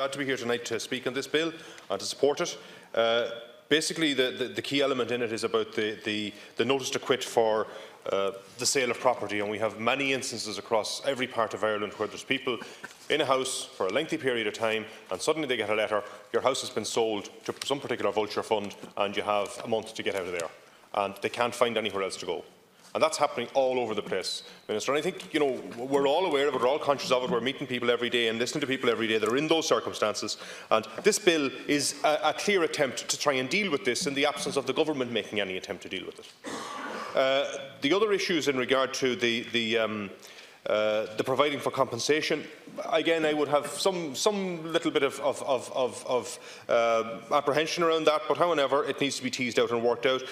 Glad to be here tonight to speak on this bill and to support it. Basically, the key element in it is about the notice to quit for the sale of property, and we have many instances across every part of Ireland where there's people in a house for a lengthy period of time and suddenly they get a letter, your house has been sold to some particular vulture fund and you have a month to get out of there, and they can't find anywhere else to go. And that's happening all over the place, Minister. And I think we're all aware of it, we're all conscious of it, we're meeting people every day and listening to people every day that are in those circumstances. And this bill is a clear attempt to try and deal with this in the absence of the government making any attempt to deal with it. The other issues in regard to the providing for compensation, again, I would have some little bit of apprehension around that, but however, it needs to be teased out and worked out.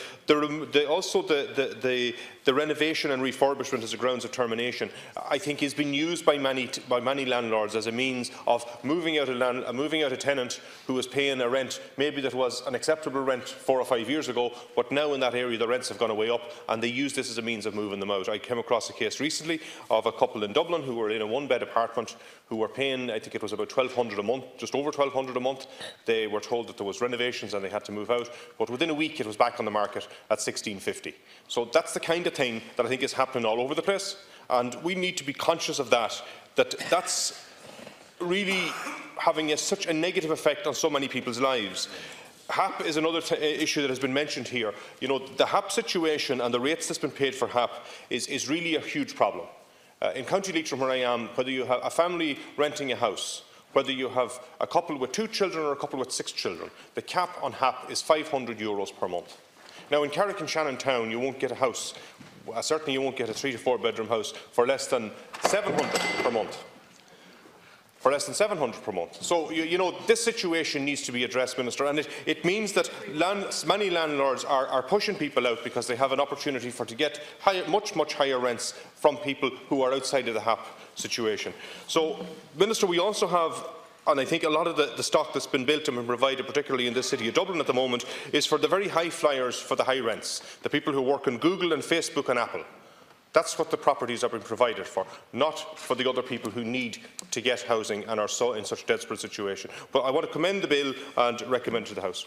Also, the renovation and refurbishment as a grounds of termination, I think, is being used by many landlords as a means of moving out a tenant who was paying a rent maybe that was an acceptable rent 4 or 5 years ago, but now in that area the rents have gone way up, and they use this as a means of moving them out. I came across a case recently of a couple in Dublin who were in a one-bed apartment who were paying, I think it was about $1,200 a month, just over $1,200 a month. They were told that there was renovations and they had to move out, but within a week it was back on the market at $1,650. So that's the kind of thing that I think is happening all over the place, and we need to be conscious of that's really having such a negative effect on so many people's lives. HAP is another issue that has been mentioned here. The HAP situation and the rates that's been paid for HAP is really a huge problem. In County Leitrim, where I am, whether you have a family renting a house, whether you have a couple with 2 children or a couple with 6 children, the cap on HAP is €500 per month. Now, in Carrick and Shannon Town, you won't get a house, certainly you won't get a 3 to 4 bedroom house for less than $700 per month. For less than $700 per month. So, this situation needs to be addressed, Minister, and it means that many landlords are pushing people out because they have an opportunity to get much higher rents from people who are outside of the HAP situation. So, Minister, we also have, and I think a lot of the stock that's been built and been provided, particularly in this city of Dublin at the moment, is for the very high flyers for the high rents, the people who work on Google and Facebook and Apple. That's what the properties are being provided for, not for the other people who need to get housing and are in such a desperate situation. But I want to commend the bill and recommend it to the House.